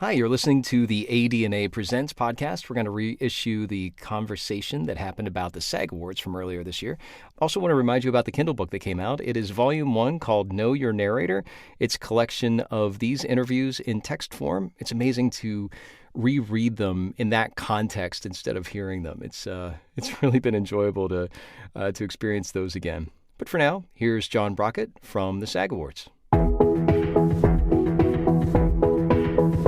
Hi, you're listening to the ADNA Presents podcast. We're going to reissue the conversation that happened about the SAG Awards from earlier this year. Also want to remind you about the Kindle book that came out. It is volume 1 called Know Your Narrator. It's a collection of these interviews in text form. It's amazing to reread them in that context instead of hearing them. It's really been enjoyable to experience those again. But for now, here's John Brockett from the SAG Awards.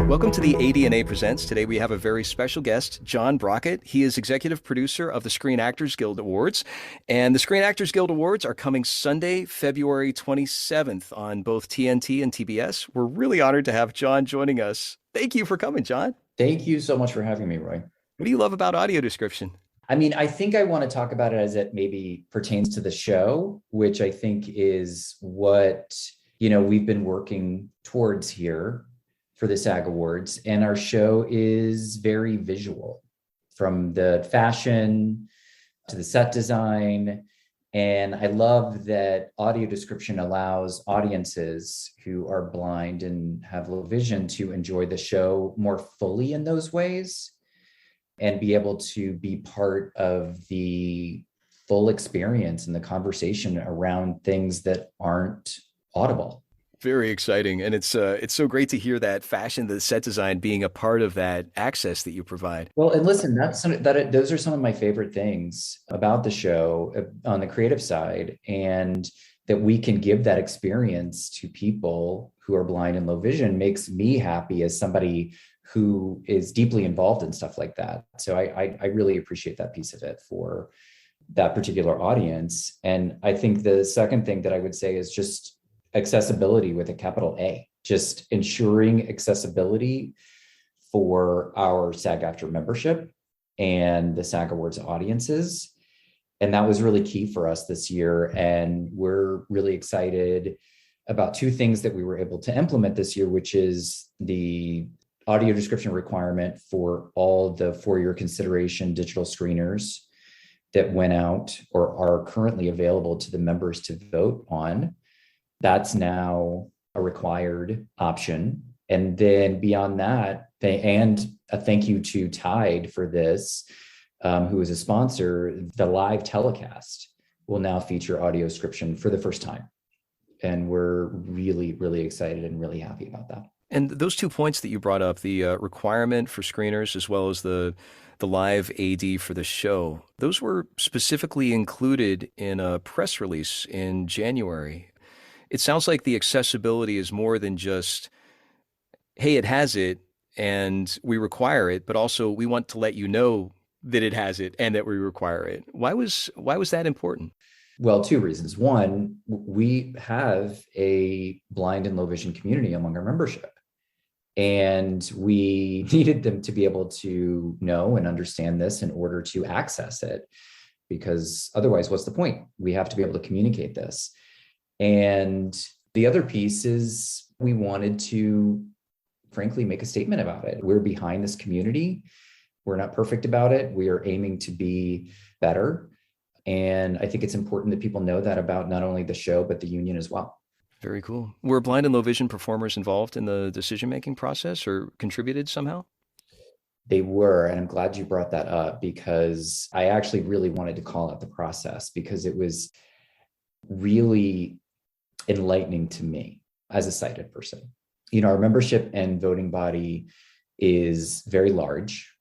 Welcome to the ADNA Presents. Today we have a very special guest, John Brockett. He is executive producer of the Screen Actors Guild Awards. And the Screen Actors Guild Awards are coming Sunday, February 27th on both TNT and TBS. We're really honored to have John joining us. Thank you for coming, John. Thank you so much for having me, Roy. What do you love about audio description? I think I want to talk about it as it maybe pertains to the show, which I think is what, we've been working towards here for the SAG Awards. And our show is very visual, from the fashion to the set design. And I love that audio description allows audiences who are blind and have low vision to enjoy the show more fully in those ways and be able to be part of the full experience and the conversation around things that aren't audible. Very exciting. And it's so great to hear that fashion, the set design being a part of that access that you provide. Well, and listen, those are some of my favorite things about the show on the creative side, and that we can give that experience to people who are blind and low vision makes me happy as somebody who is deeply involved in stuff like that. So I really appreciate that piece of it for that particular audience. And I think the second thing that I would say is just accessibility with a capital A, just ensuring accessibility for our SAG-AFTRA membership and the SAG Awards audiences. And that was really key for us this year. And we're really excited about two things that we were able to implement this year, which is the audio description requirement for all the for-your consideration digital screeners that went out or are currently available to the members to vote on. That's now a required option. And then beyond that, and a thank you to Tide for this, who is a sponsor, the live telecast will now feature audio description for the first time. And we're really, really excited and really happy about that. And those 2 points that you brought up, the requirement for screeners as well as the live AD for the show, those were specifically included in a press release in January. It sounds like the accessibility is more than just, hey, it has it and we require it, but also we want to let you know that it has it and that we require it. Why was that important? Well, two reasons. One, we have a blind and low vision community among our membership, and we needed them to be able to know and understand this in order to access it, because otherwise, what's the point? We have to be able to communicate this. And the other piece is we wanted to, frankly, make a statement about it. We're behind this community. We're not perfect about it. We are aiming to be better. And I think it's important that people know that about not only the show, but the union as well. Very cool. Were blind and low vision performers involved in the decision-making process or contributed somehow? They were, and I'm glad you brought that up, because I actually really wanted to call out the process, because it was really enlightening to me as a sighted person. Our membership and voting body is very large.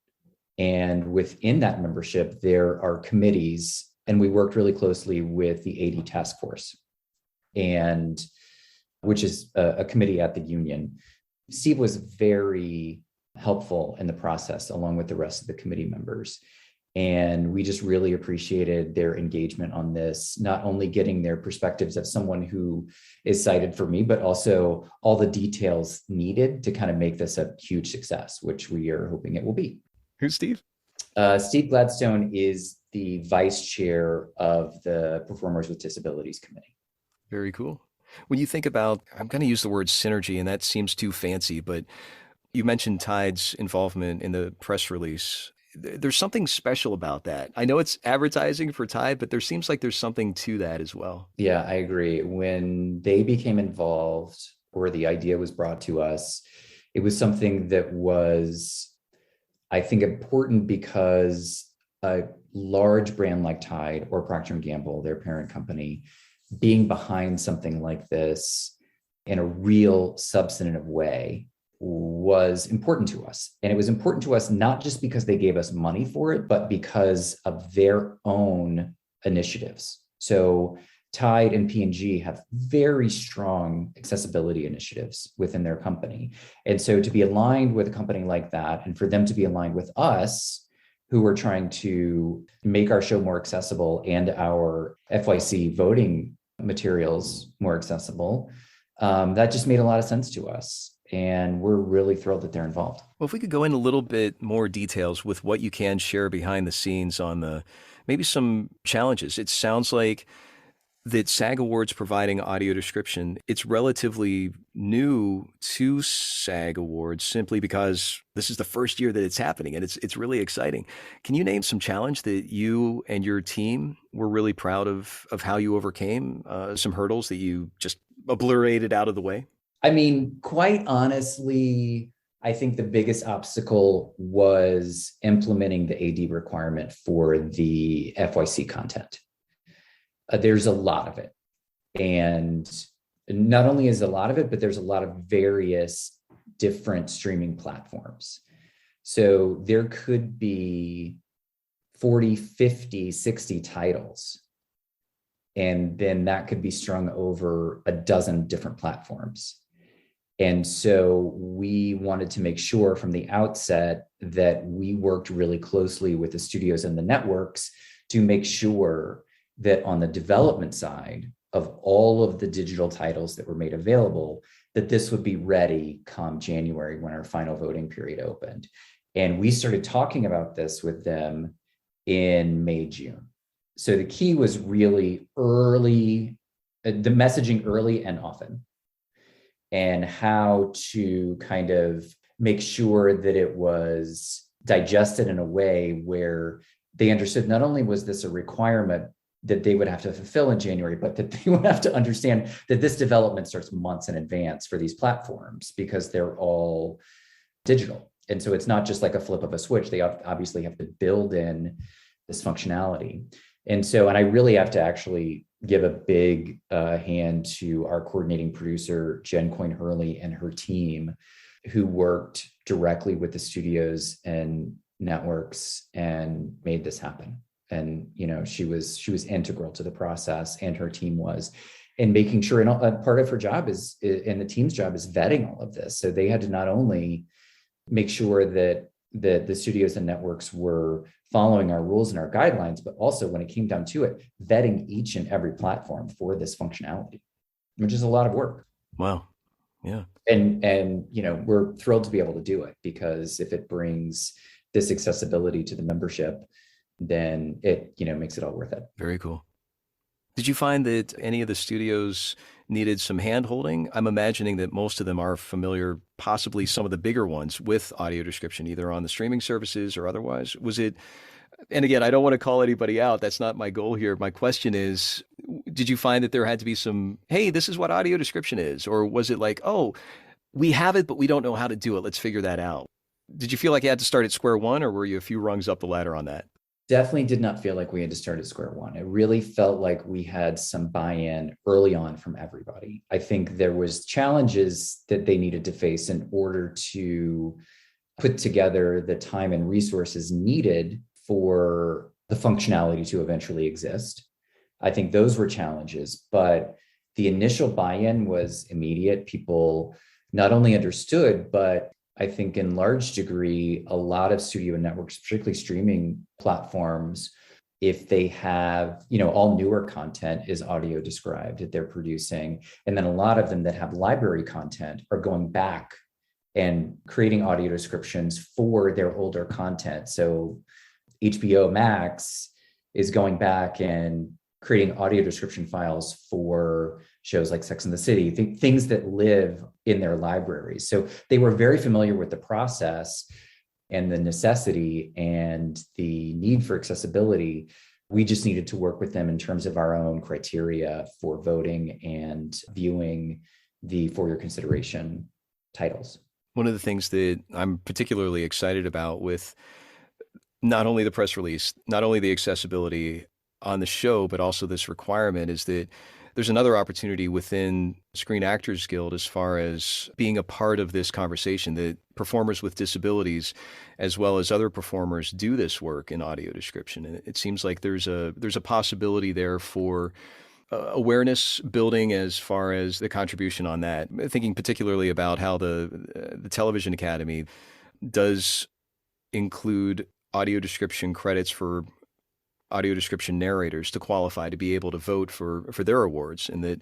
And within that membership, there are committees, and we worked really closely with the AD task force, and which is a committee at the union. Steve was very helpful in the process, along with the rest of the committee members. And we just really appreciated their engagement on this, not only getting their perspectives as someone who is cited for me, but also all the details needed to kind of make this a huge success, which we are hoping it will be. Who's Steve? Steve Gladstone is the vice chair of the Performers with Disabilities Committee. Very cool. When you think about, I'm going to use the word synergy, and that seems too fancy, but you mentioned Tide's involvement in the press release. There's something special about that. I know it's advertising for Tide, but there seems like there's something to that as well. Yeah, I agree. When they became involved, or the idea was brought to us, It was something that was, I think, important because a large brand like Tide or Procter & Gamble, their parent company, being behind something like this in a real substantive way was important to us. And it was important to us not just because they gave us money for it, but because of their own initiatives. So Tide and P&G have very strong accessibility initiatives within their company. And so to be aligned with a company like that, and for them to be aligned with us, who are trying to make our show more accessible and our FYC voting materials more accessible, that just made a lot of sense to us. And we're really thrilled that they're involved. Well, if we could go in a little bit more details with what you can share behind the scenes on maybe some challenges. It sounds like that SAG Awards providing audio description, it's relatively new to SAG Awards simply because this is the first year that it's happening, and it's really exciting. Can you name some challenge that you and your team were really proud of how you overcame, some hurdles that you just obliterated out of the way? I mean, quite honestly, I think the biggest obstacle was implementing the AD requirement for the FYC content. There's a lot of it. And not only is a lot of it, but there's a lot of various different streaming platforms. So there could be 40, 50, 60 titles. And then that could be strung over a dozen different platforms. And so we wanted to make sure from the outset that we worked really closely with the studios and the networks to make sure that on the development side of all of the digital titles that were made available, that this would be ready come January when our final voting period opened. And we started talking about this with them in May, June. So the key was really early, the messaging early and often, and how to kind of make sure that it was digested in a way where they understood not only was this a requirement that they would have to fulfill in January, but that they would have to understand that this development starts months in advance for these platforms because they're all digital. And so it's not just like a flip of a switch. They obviously have to build in this functionality. And I really have to actually give a big hand to our coordinating producer, Jen Coyne-Hurley, and her team, who worked directly with the studios and networks and made this happen. And she was integral to the process, and her team was, and making sure. And part of her job is, and the team's job is vetting all of this. So they had to not only make sure that the studios and networks were following our rules and our guidelines, but also when it came down to it, vetting each and every platform for this functionality, which is a lot of work. Wow. Yeah. And we're thrilled to be able to do it, because if it brings this accessibility to the membership, then it, makes it all worth it. Very cool. Did you find that any of the studios needed some hand-holding? I'm imagining that most of them are familiar, possibly some of the bigger ones, with audio description, either on the streaming services or otherwise. Was it, and again, I don't want to call anybody out. That's not my goal here. My question is, did you find that there had to be some, hey, this is what audio description is? Or was it like, oh, we have it, but we don't know how to do it. Let's figure that out. Did you feel like you had to start at square one, or were you a few rungs up the ladder on that? Definitely did not feel like we had to start at square one. It really felt like we had some buy-in early on from everybody. I think there was challenges that they needed to face in order to put together the time and resources needed for the functionality to eventually exist. I think those were challenges, but the initial buy-in was immediate. People not only understood, but I think in large degree, a lot of studio and networks, particularly streaming platforms, if they have, all newer content is audio described that they're producing. And then a lot of them that have library content are going back and creating audio descriptions for their older content. So HBO Max is going back and creating audio description files for shows like Sex and the City, things that live in their libraries. So they were very familiar with the process and the necessity and the need for accessibility. We just needed to work with them in terms of our own criteria for voting and viewing the for your consideration titles. One of the things that I'm particularly excited about with not only the press release, not only the accessibility on the show, but also this requirement is that there's another opportunity within Screen Actors Guild as far as being a part of this conversation that performers with disabilities, as well as other performers, do this work in audio description. And it seems like there's a possibility there for awareness building as far as the contribution on that. Thinking particularly about how the Television Academy does include audio description credits for audio description narrators to qualify to be able to vote for their awards, and that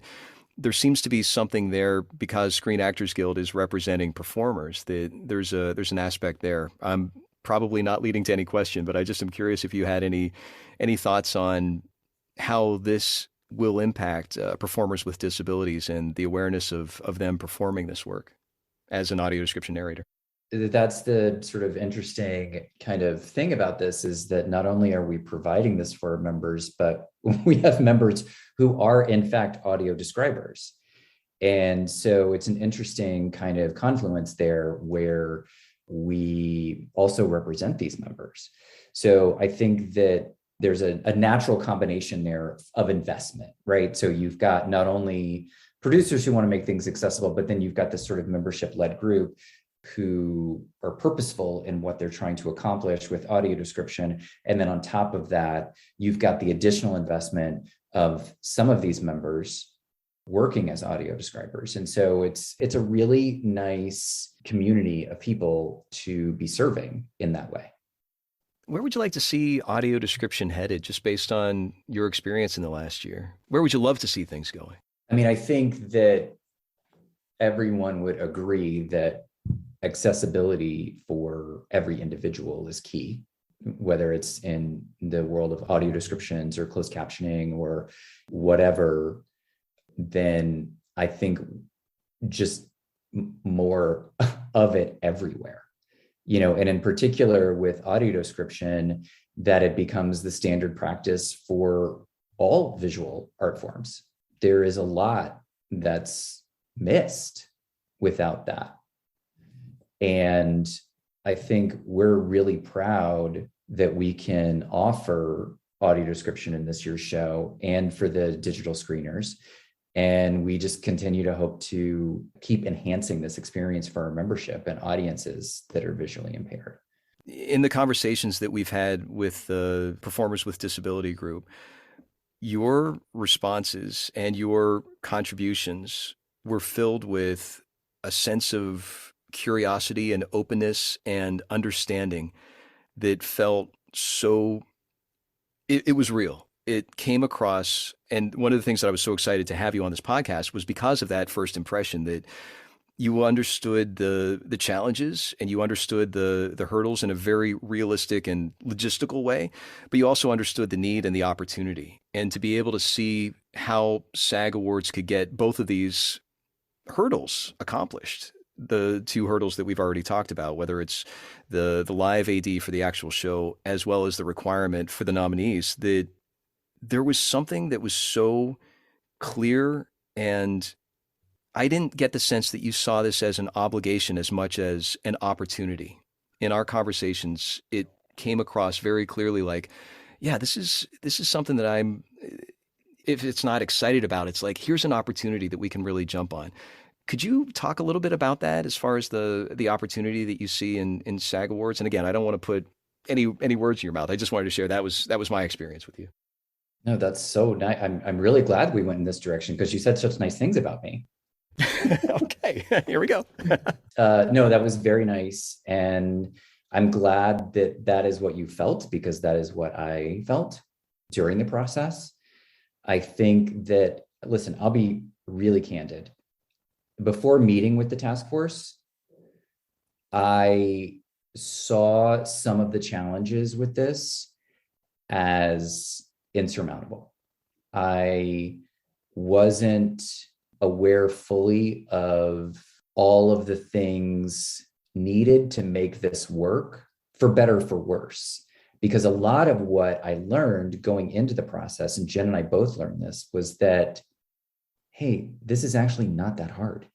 there seems to be something there because Screen Actors Guild is representing performers, that there's an aspect there. I'm probably not leading to any question, but I just am curious if you had any thoughts on how this will impact performers with disabilities and the awareness of them performing this work as an audio description narrator. That's the sort of interesting kind of thing about this, is that not only are we providing this for our members, but we have members who are in fact audio describers. And so it's an interesting kind of confluence there where we also represent these members. So I think that there's a natural combination there of investment, right? So you've got not only producers who want to make things accessible, but then you've got this sort of membership-led group who are purposeful in what they're trying to accomplish with audio description. And then on top of that, you've got the additional investment of some of these members working as audio describers. And so it's a really nice community of people to be serving in that way. Where would you like to see audio description headed, just based on your experience in the last year? Where would you love to see things going? I mean, I think that everyone would agree that accessibility for every individual is key, whether it's in the world of audio descriptions or closed captioning or whatever. Then I think just more of it everywhere, and in particular with audio description, that it becomes the standard practice for all visual art forms. There is a lot that's missed without that. And I think we're really proud that we can offer audio description in this year's show and for the digital screeners. And we just continue to hope to keep enhancing this experience for our membership and audiences that are visually impaired. In the conversations that we've had with the Performers with Disability group, your responses and your contributions were filled with a sense of curiosity and openness and understanding that felt so, it was real. It came across, and one of the things that I was so excited to have you on this podcast was because of that first impression, that you understood the challenges and you understood the hurdles in a very realistic and logistical way, but you also understood the need and the opportunity. And to be able to see how SAG Awards could get both of these hurdles accomplished, the two hurdles that we've already talked about, whether it's the live AD for the actual show, as well as the requirement for the nominees, that there was something that was so clear. And I didn't get the sense that you saw this as an obligation as much as an opportunity. In our conversations, it came across very clearly like, yeah, this is something that I'm, if it's not excited about, it's like, here's an opportunity that we can really jump on. Could you talk a little bit about that as far as the opportunity that you see in SAG Awards? And again, I don't want to put any words in your mouth. I just wanted to share that was my experience with you. No, that's so nice. I'm really glad we went in this direction because you said such nice things about me. Okay, here we go. No, that was very nice. And I'm glad that is what you felt, because that is what I felt during the process. I think that, listen, I'll be really candid. Before meeting with the task force, I saw some of the challenges with this as insurmountable. I wasn't aware fully of all of the things needed to make this work, for better or for worse. Because a lot of what I learned going into the process, and Jen and I both learned this, was that, hey, this is actually not that hard.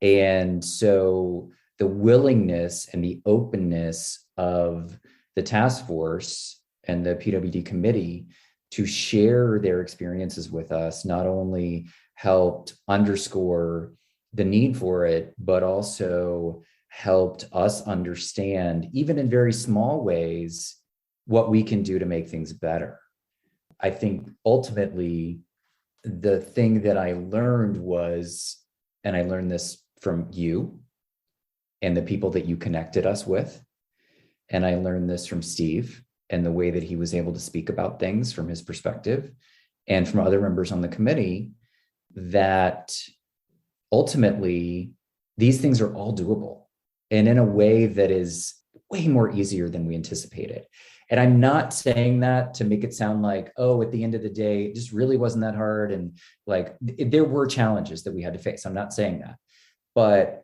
And so the willingness and the openness of the task force and the PWD committee to share their experiences with us not only helped underscore the need for it, but also helped us understand, even in very small ways, what we can do to make things better. I think ultimately, the thing that I learned was, and I learned this from you and the people that you connected us with, and I learned this from Steve and the way that he was able to speak about things from his perspective and from other members on the committee, that ultimately these things are all doable and in a way that is way more easier than we anticipated. And I'm not saying that to make it sound like, oh, at the end of the day, it just really wasn't that hard. And like, there were challenges that we had to face. I'm not saying that, but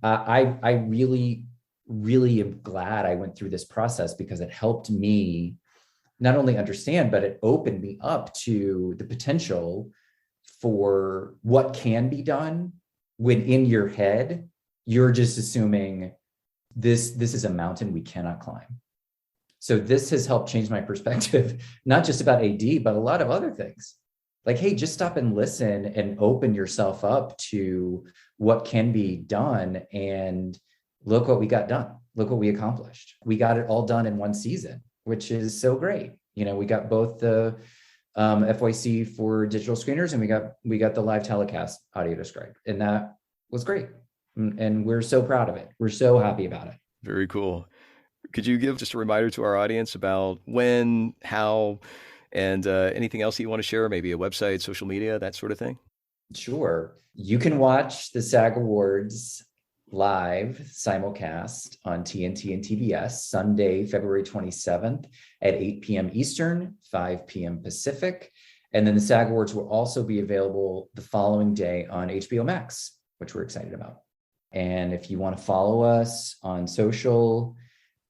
I really, really am glad I went through this process, because it helped me not only understand, but it opened me up to the potential for what can be done when in your head, you're just assuming this is a mountain we cannot climb. So this has helped change my perspective, not just about AD, but a lot of other things. Like, hey, just stop and listen and open yourself up to what can be done. And look what we got done. Look what we accomplished. We got it all done in one season, which is so great. You know, we got both the FYC for digital screeners, and we got the live telecast audio described, and that was great. And we're so proud of it. We're so happy about it. Very cool. Could you give just a reminder to our audience about when, how, and anything else that you want to share? Maybe a website, social media, that sort of thing? Sure. You can watch the SAG Awards live simulcast on TNT and TBS Sunday, February 27th at 8 p.m. Eastern, 5 p.m. Pacific. And then the SAG Awards will also be available the following day on HBO Max, which we're excited about. And if you want to follow us on social,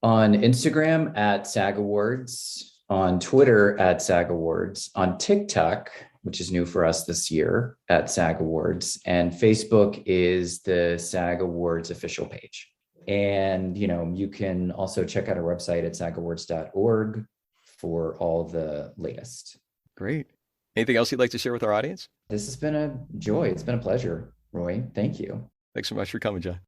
on Instagram at SAG Awards, on Twitter at SAG Awards, on TikTok, which is new for us this year, at SAG Awards, and Facebook is the SAG Awards official page. And, you know, you can also check out our website at sagawards.org for all the latest. Great. Anything else you'd like to share with our audience? This has been a joy. It's been a pleasure, Roy. Thank you. Thanks so much for coming, John.